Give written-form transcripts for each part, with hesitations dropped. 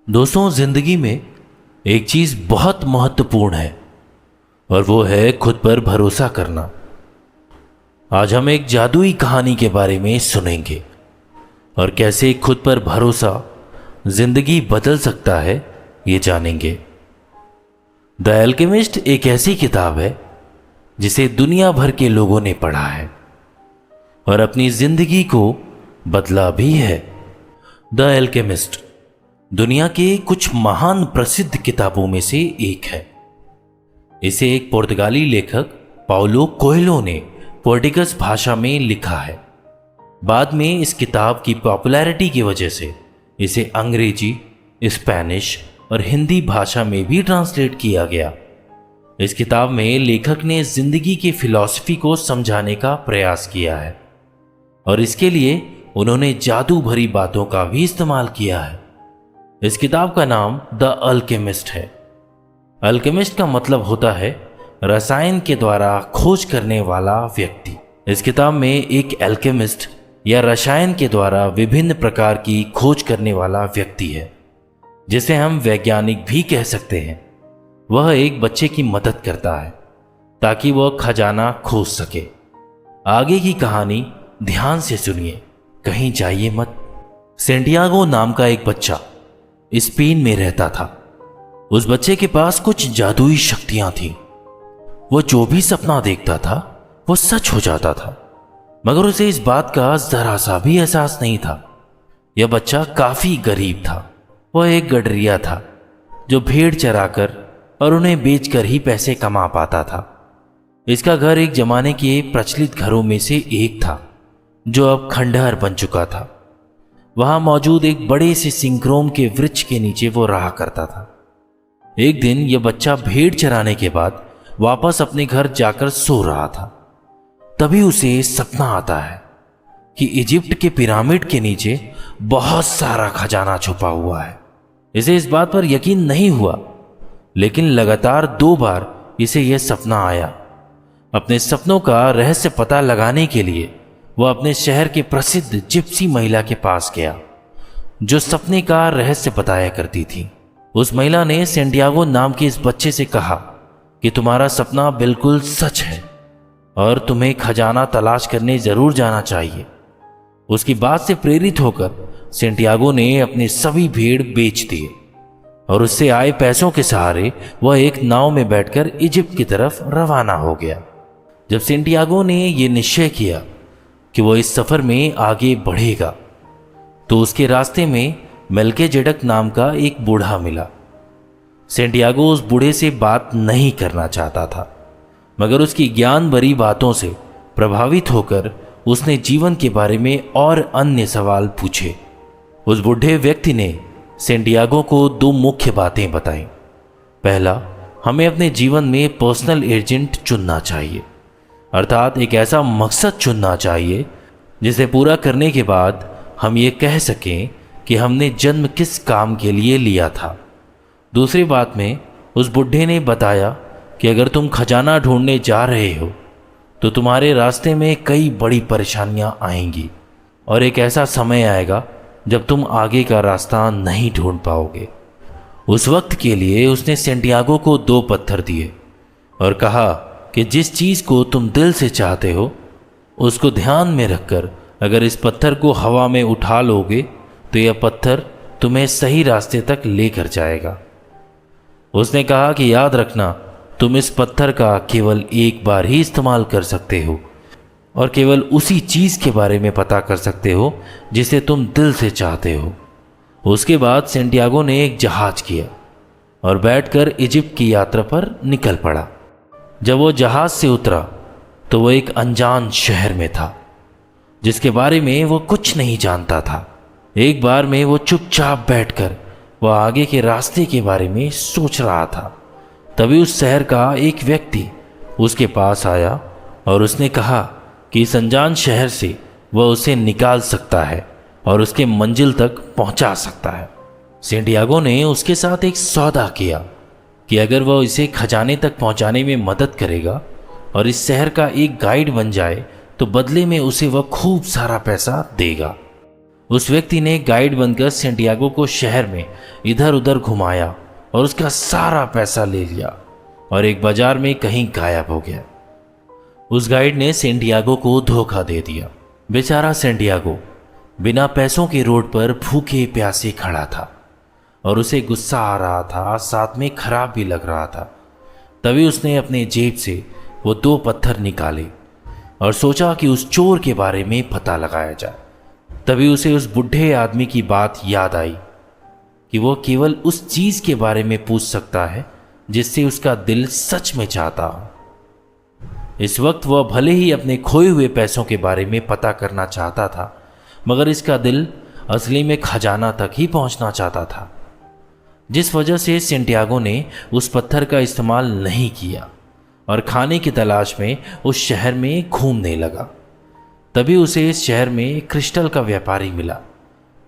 दोस्तों, जिंदगी में एक चीज बहुत महत्वपूर्ण है और वो है खुद पर भरोसा करना। आज हम एक जादुई कहानी के बारे में सुनेंगे और कैसे खुद पर भरोसा जिंदगी बदल सकता है ये जानेंगे। द एल्केमिस्ट एक ऐसी किताब है जिसे दुनिया भर के लोगों ने पढ़ा है और अपनी जिंदगी को बदला भी है। द एल्केमिस्ट दुनिया के कुछ महान प्रसिद्ध किताबों में से एक है। इसे एक पुर्तगाली लेखक पाउलो कोएल्हो ने पोर्टुगीज भाषा में लिखा है। बाद में इस किताब की पॉपुलैरिटी की वजह से इसे अंग्रेजी, स्पेनिश और हिंदी भाषा में भी ट्रांसलेट किया गया। इस किताब में लेखक ने जिंदगी की फिलॉसफी को समझाने का प्रयास किया है और इसके लिए उन्होंने जादू भरी बातों का भी इस्तेमाल किया है। इस किताब का नाम द अल्केमिस्ट है। अल्केमिस्ट का मतलब होता है रसायन के द्वारा खोज करने वाला व्यक्ति। इस किताब में एक अल्केमिस्ट या रसायन के द्वारा विभिन्न प्रकार की खोज करने वाला व्यक्ति है, जिसे हम वैज्ञानिक भी कह सकते हैं। वह एक बच्चे की मदद करता है ताकि वह खजाना खोज सके। आगे की कहानी ध्यान से सुनिए, कहीं जाइए मत। सेंटियागो नाम का एक बच्चा स्पेन में रहता था। उस बच्चे के पास कुछ जादुई शक्तियां थीं। वो जो भी सपना देखता था वो सच हो जाता था, मगर उसे इस बात का जरा सा भी एहसास नहीं था। यह बच्चा काफी गरीब था। वह एक गडरिया था जो भेड़ चराकर और उन्हें बेचकर ही पैसे कमा पाता था। इसका घर एक जमाने के प्रचलित घरों में से एक था जो अब खंडहर बन चुका था। वहां मौजूद एक बड़े से सिंक्रोम के वृक्ष के नीचे वो रहा करता था। एक दिन यह बच्चा भेड़ चराने के बाद वापस अपने घर जाकर सो रहा था। तभी उसे सपना आता है कि इजिप्ट के पिरामिड के नीचे बहुत सारा खजाना छुपा हुआ है। इसे इस बात पर यकीन नहीं हुआ, लेकिन लगातार 2 बार इसे यह सपना आया। अपने सपनों का रहस्य पता लगाने के लिए वह अपने शहर के प्रसिद्ध जिप्सी महिला के पास गया, जो सपने का रहस्य बताया करती थी। उस महिला ने सेंटियागो नाम के इस बच्चे से कहा कि तुम्हारा सपना बिल्कुल सच है और तुम्हें खजाना तलाश करने जरूर जाना चाहिए। उसकी बात से प्रेरित होकर सेंटियागो ने अपने सभी भेड़ बेच दिए और उससे आए पैसों के सहारे वह एक नाव में बैठकर इजिप्ट की तरफ रवाना हो गया। जब सेंटियागो ने यह निश्चय किया कि वो इस सफर में आगे बढ़ेगा, तो उसके रास्ते में मेल्कीजेडक नाम का एक बूढ़ा मिला। सेंटियागो उस बूढ़े से बात नहीं करना चाहता था, मगर उसकी ज्ञान भरी बातों से प्रभावित होकर उसने जीवन के बारे में और अन्य सवाल पूछे। उस बूढ़े व्यक्ति ने सेंटियागो को 2 मुख्य बातें बताईं। पहला, हमें अपने जीवन में पर्सनल एजेंट चुनना चाहिए, अर्थात एक ऐसा मकसद चुनना चाहिए जिसे पूरा करने के बाद हम ये कह सकें कि हमने जन्म किस काम के लिए लिया था। दूसरी बात में उस बुढ़े ने बताया कि अगर तुम खजाना ढूंढने जा रहे हो तो तुम्हारे रास्ते में कई बड़ी परेशानियां आएंगी और एक ऐसा समय आएगा जब तुम आगे का रास्ता नहीं ढूंढ पाओगे। उस वक्त के लिए उसने सेंटियागो को 2 पत्थर दिए और कहा कि जिस चीज़ को तुम दिल से चाहते हो उसको ध्यान में रखकर अगर इस पत्थर को हवा में उठा लोगे तो यह पत्थर तुम्हें सही रास्ते तक लेकर जाएगा। उसने कहा कि याद रखना, तुम इस पत्थर का केवल एक बार ही इस्तेमाल कर सकते हो और केवल उसी चीज़ के बारे में पता कर सकते हो जिसे तुम दिल से चाहते हो। उसके बाद सेंटियागो ने एक जहाज किया और बैठकर इजिप्ट की यात्रा पर निकल पड़ा। जब वो जहाज से उतरा तो वो एक अनजान शहर में था जिसके बारे में वो कुछ नहीं जानता था। एक बार में वो चुपचाप बैठकर वह आगे के रास्ते के बारे में सोच रहा था। तभी उस शहर का एक व्यक्ति उसके पास आया और उसने कहा कि इस अनजान शहर से वह उसे निकाल सकता है और उसके मंजिल तक पहुंचा सकता है। सेंटियागो ने उसके साथ एक सौदा किया कि अगर वह इसे खजाने तक पहुंचाने में मदद करेगा और इस शहर का एक गाइड बन जाए तो बदले में उसे वह खूब सारा पैसा देगा। उस व्यक्ति ने गाइड बनकर सेंटियागो को शहर में इधर उधर घुमाया और उसका सारा पैसा ले लिया और एक बाजार में कहीं गायब हो गया। उस गाइड ने सेंटियागो को धोखा दे दिया। बेचारा सेंटियागो बिना पैसों के रोड पर भूखे प्यासे खड़ा था और उसे गुस्सा आ रहा था, साथ में खराब भी लग रहा था। तभी उसने अपने जेब से वो 2 पत्थर निकाले और सोचा कि उस चोर के बारे में पता लगाया जाए। तभी उसे उस बुढ़े आदमी की बात याद आई कि वो केवल उस चीज के बारे में पूछ सकता है जिससे उसका दिल सच में चाहता हो। इस वक्त वह भले ही अपने खोए हुए पैसों के बारे में पता करना चाहता था, मगर इसका दिल असली में खजाना तक ही पहुंचना चाहता था, जिस वजह से सेंटियागो ने उस पत्थर का इस्तेमाल नहीं किया और खाने की तलाश में उस शहर में घूमने लगा। तभी उसे इस शहर में एक क्रिस्टल का व्यापारी मिला,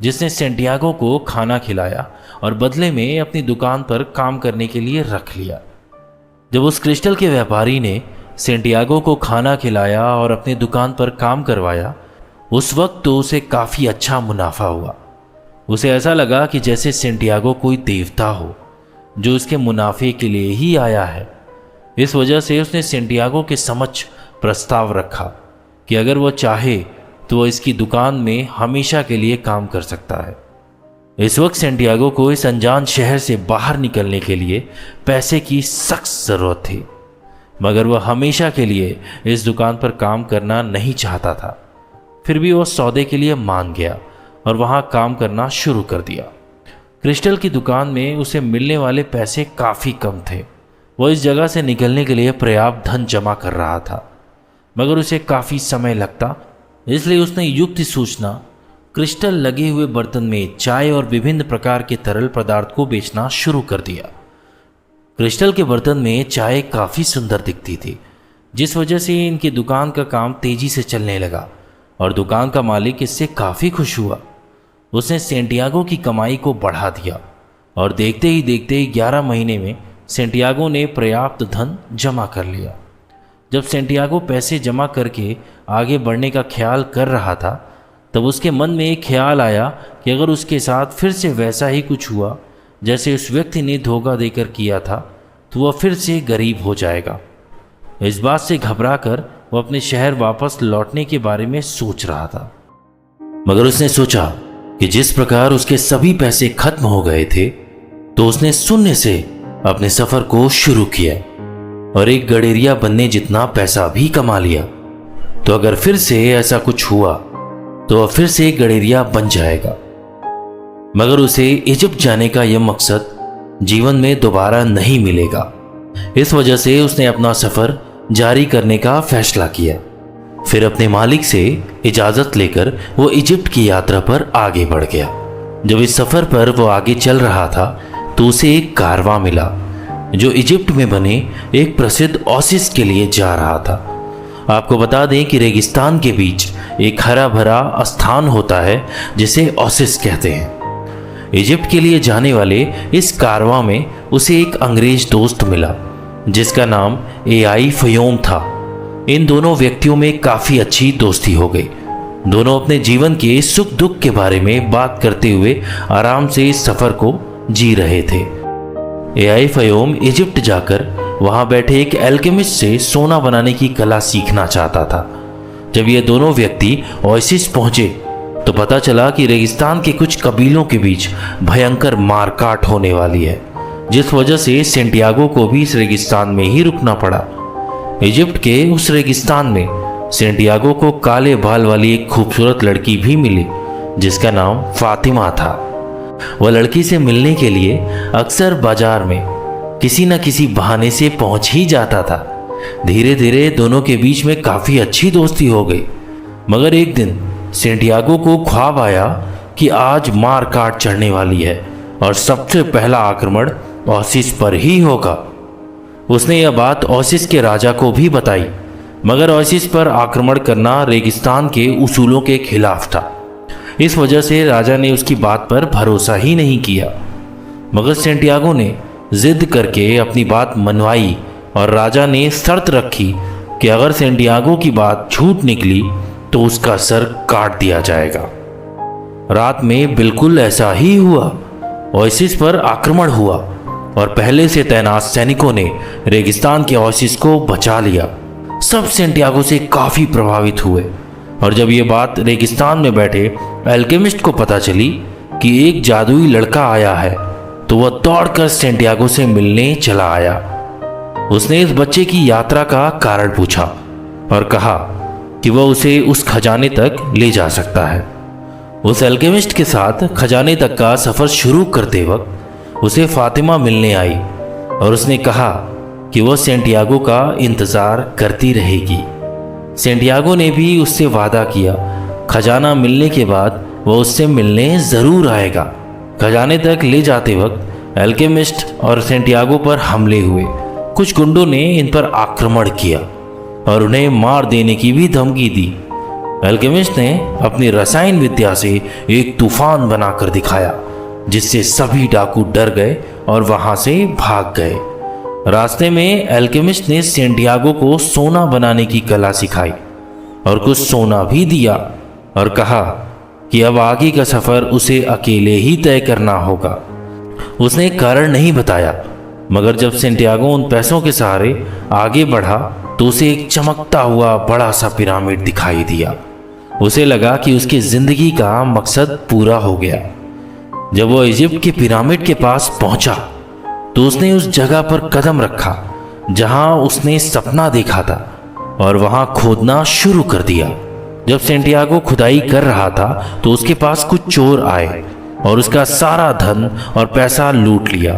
जिसने सेंटियागो को खाना खिलाया और बदले में अपनी दुकान पर काम करने के लिए रख लिया। जब उस क्रिस्टल के व्यापारी ने सेंटियागो को खाना खिलाया और अपनी दुकान पर काम करवाया, उस वक्त तो उसे काफ़ी अच्छा मुनाफा हुआ। उसे ऐसा लगा कि जैसे सेंटियागो कोई देवता हो जो उसके मुनाफे के लिए ही आया है। इस वजह से उसने सेंटियागो के समक्ष प्रस्ताव रखा कि अगर वो चाहे तो वो इसकी दुकान में हमेशा के लिए काम कर सकता है। इस वक्त सेंटियागो को इस अनजान शहर से बाहर निकलने के लिए पैसे की सख्त ज़रूरत थी, मगर वह हमेशा के लिए इस दुकान पर काम करना नहीं चाहता था। फिर भी वह सौदे के लिए मान गया और वहाँ काम करना शुरू कर दिया। क्रिस्टल की दुकान में उसे मिलने वाले पैसे काफ़ी कम थे। वह इस जगह से निकलने के लिए पर्याप्त धन जमा कर रहा था, मगर उसे काफ़ी समय लगता। इसलिए उसने युक्त सूचना क्रिस्टल लगे हुए बर्तन में चाय और विभिन्न प्रकार के तरल पदार्थ को बेचना शुरू कर दिया। क्रिस्टल के बर्तन में चाय काफ़ी सुंदर दिखती थी, जिस वजह से इनकी दुकान का काम तेज़ी से चलने लगा और दुकान का मालिक इससे काफ़ी खुश हुआ। उसने सेंटियागो की कमाई को बढ़ा दिया और देखते ही देखते 11 महीने में सेंटियागो ने पर्याप्त धन जमा कर लिया। जब सेंटियागो पैसे जमा करके आगे बढ़ने का ख्याल कर रहा था, तब उसके मन में एक ख्याल आया कि अगर उसके साथ फिर से वैसा ही कुछ हुआ जैसे उस व्यक्ति ने धोखा देकर किया था, तो वह फिर से गरीब हो जाएगा। इस बात से घबराकर वो अपने शहर वापस लौटने के बारे में सोच रहा था। मगर उसने सोचा कि जिस प्रकार उसके सभी पैसे खत्म हो गए थे, तो उसने शून्य से अपने सफर को शुरू किया और एक गडेरिया बनने जितना पैसा भी कमा लिया। तो अगर फिर से ऐसा कुछ हुआ तो वह फिर से गडेरिया बन जाएगा। मगर उसे इजिप्ट जाने का यह मकसद जीवन में दोबारा नहीं मिलेगा। इस वजह से उसने अपना सफर जारी करने का फैसला किया। फिर अपने मालिक से इजाज़त लेकर वो इजिप्ट की यात्रा पर आगे बढ़ गया। जब इस सफ़र पर वो आगे चल रहा था तो उसे एक कारवां मिला जो इजिप्ट में बने एक प्रसिद्ध ओसिस के लिए जा रहा था। आपको बता दें कि रेगिस्तान के बीच एक हरा भरा स्थान होता है जिसे ओसिस कहते हैं। इजिप्ट के लिए जाने वाले इस कारवां में उसे एक अंग्रेज दोस्त मिला जिसका नाम एआई फयोम था। इन दोनों व्यक्तियों में काफ़ी अच्छी दोस्ती हो गई। दोनों अपने जीवन के सुख दुख के बारे में बात करते हुए आराम से इस सफ़र को जी रहे थे। एआई फयोम इजिप्ट जाकर वहाँ बैठे एक एल्केमिस्ट से सोना बनाने की कला सीखना चाहता था। जब ये दोनों व्यक्ति ओएसिस पहुँचे तो पता चला कि रेगिस्तान के कुछ कबीलों के बीच भयंकर मारकाट होने वाली है, जिस वजह से सेंटियागो को भी इस रेगिस्तान में ही रुकना पड़ा। इजिप्ट के उस रेगिस्तान में सेंटियागो को काले बाल वाली एक खूबसूरत लड़की भी मिली जिसका नाम फातिमा था। वह लड़की से मिलने के लिए अक्सर बाजार में किसी न किसी बहाने से पहुंच ही जाता था। धीरे धीरे दोनों के बीच में काफ़ी अच्छी दोस्ती हो गई। मगर एक दिन सेंटियागो को ख्वाब आया कि आज मार काट चढ़ने वाली है और सबसे पहला आक्रमण ओसिस पर ही होगा। उसने यह बात ओसिस के राजा को भी बताई, मगर ओसिस पर आक्रमण करना रेगिस्तान के उसूलों के खिलाफ था। इस वजह से राजा ने उसकी बात पर भरोसा ही नहीं किया। मगर सेंटियागो ने जिद करके अपनी बात मनवाई और राजा ने शर्त रखी कि अगर सेंटियागो की बात झूठ निकली तो उसका सर काट दिया जाएगा। रात में बिल्कुल ऐसा ही हुआ। ओएसिस पर आक्रमण हुआ और पहले से तैनात सैनिकों ने रेगिस्तान के ओएसिस को बचा लिया। सब सेंटियागो से काफ़ी प्रभावित हुए और जब ये बात रेगिस्तान में बैठे अल्केमिस्ट को पता चली कि एक जादुई लड़का आया है, तो वह दौड़कर सेंटियागो से मिलने चला आया। उसने इस बच्चे की यात्रा का कारण पूछा और कहा कि वह उसे उस खजाने तक ले जा सकता है। उस अल्केमिस्ट के साथ खजाने तक का सफ़र शुरू करते वक्त उसे फातिमा मिलने आई और उसने कहा कि वह सेंटियागो का इंतज़ार करती रहेगी। सेंटियागो ने भी उससे वादा किया, खजाना मिलने के बाद वह उससे मिलने ज़रूर आएगा। खजाने तक ले जाते वक्त अल्केमिस्ट और सेंटियागो पर हमले हुए। कुछ गुंडों ने इन पर आक्रमण किया और उन्हें मार देने की भी धमकी दी। अल्केमिस्ट ने अपनी रसायन विद्या से एक तूफान बनाकर दिखाया, जिससे सभी डाकू डर गए और वहां से भाग गए। रास्ते में अल्केमिस्ट ने सेंटियागो को सोना बनाने की कला सिखाई और कुछ सोना भी दिया और कहा कि अब आगे का सफ़र उसे अकेले ही तय करना होगा। उसने कारण नहीं बताया, मगर जब सेंटियागो उन पैसों के सहारे आगे बढ़ा तो उसे एक चमकता हुआ बड़ा सा पिरामिड दिखाई दिया। उसे लगा कि उसकी जिंदगी का मकसद पूरा हो गया। जब वो इजिप्ट के पिरामिड के पास पहुंचा तो उसने उस जगह पर कदम रखा जहां उसने सपना देखा था और वहां खोदना शुरू कर दिया। जब सेंटियागो खुदाई कर रहा था तो उसके पास कुछ चोर आए और उसका सारा धन और पैसा लूट लिया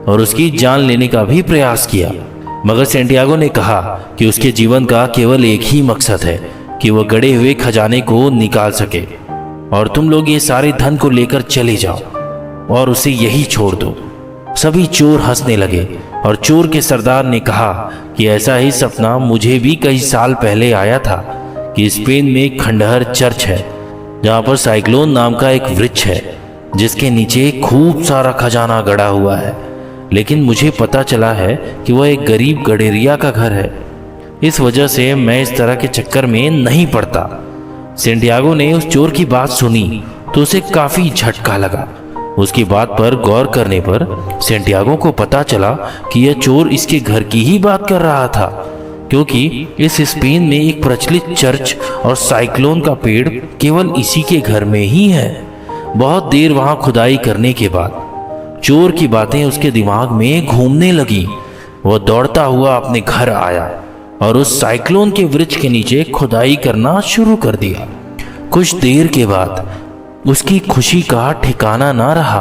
और उसकी जान लेने का भी प्रयास किया। मगर सेंटियागो ने कहा कि उसके जीवन का केवल एक ही मकसद है कि वह गड़े हुए खजाने को निकाल सके और तुम लोग ये सारे धन को लेकर चले जाओ और उसे यही छोड़ दो। सभी चोर हंसने लगे और चोर के सरदार ने कहा कि ऐसा ही सपना मुझे भी कई साल पहले आया था कि स्पेन में एक खंडहर चर्च है जहाँ पर साइक्लोन नाम का एक वृक्ष है जिसके नीचे खूब सारा खजाना गड़ा हुआ है, लेकिन मुझे पता चला है कि वह एक गरीब गडेरिया का घर है। इस वजह से मैं इस तरह के चक्कर में नहीं पड़ता। सेंटियागो ने उस चोर की बात सुनी तो उसे काफ़ी झटका लगा। उसकी बात पर गौर करने पर सेंटियागो को पता चला कि यह चोर इसके घर की ही बात कर रहा था, क्योंकि इस स्पेन में एक प्रचलित चर्च और साइक्लोन का पेड़ केवल इसी के घर में ही है। बहुत देर वहां खुदाई करने के बाद चोर की बातें उसके दिमाग में घूमने लगी। वह दौड़ता हुआ अपने घर आया और उस साइक्लोन के वृक्ष के नीचे खुदाई करना शुरू कर दिया। कुछ देर के बाद उसकी खुशी का ठिकाना ना रहा।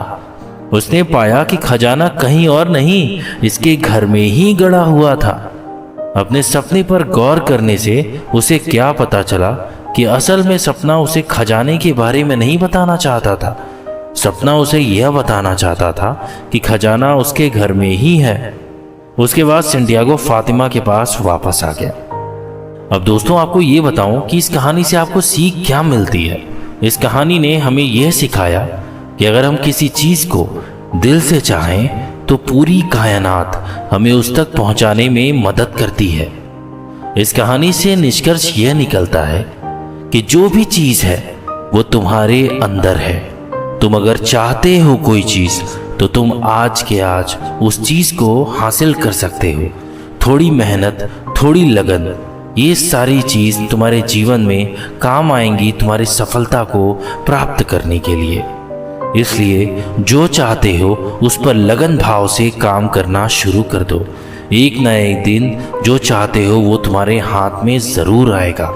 उसने पाया कि खजाना कहीं और नहीं, इसके घर में ही गड़ा हुआ था। अपने सपने पर गौर करने से उसे क्या पता चला कि असल में सपना उसे खजाने के बारे में नहीं बताना चाहता था। सपना उसे यह बताना चाहता था कि खजाना उसके घर में ही है। उसके बाद सेंटियागो फातिमा के पास वापस आ गया। अब दोस्तों, आपको ये बताऊं कि इस कहानी से आपको सीख क्या मिलती है। इस कहानी ने हमें यह सिखाया कि अगर हम किसी चीज़ को दिल से चाहें तो पूरी कायनात हमें उस तक पहुंचाने में मदद करती है। इस कहानी से निष्कर्ष यह निकलता है कि जो भी चीज़ है वो तुम्हारे अंदर है। तुम अगर चाहते हो कोई चीज़ तो तुम आज के आज उस चीज़ को हासिल कर सकते हो। थोड़ी मेहनत, थोड़ी लगन, ये सारी चीज़ तुम्हारे जीवन में काम आएंगी तुम्हारी सफलता को प्राप्त करने के लिए। इसलिए जो चाहते हो उस पर लगन भाव से काम करना शुरू कर दो। एक न एक दिन जो चाहते हो वो तुम्हारे हाथ में ज़रूर आएगा।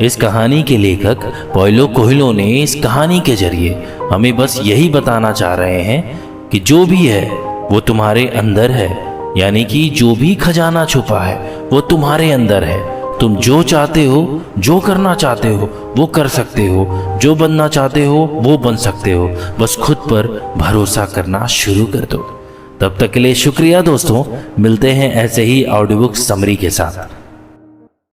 इस कहानी के लेखक पाउलो कोएल्हो ने इस कहानी के जरिए हमें बस यही बताना चाह रहे हैं कि जो भी है वो तुम्हारे अंदर है, यानी कि जो भी खजाना छुपा है वो तुम्हारे अंदर है। तुम जो चाहते हो, जो करना चाहते हो वो कर सकते हो, जो बनना चाहते हो वो बन सकते हो। बस खुद पर भरोसा करना शुरू कर दो। तब तक के लिए शुक्रिया दोस्तों, मिलते हैं ऐसे ही ऑडियो बुक समरी के साथ।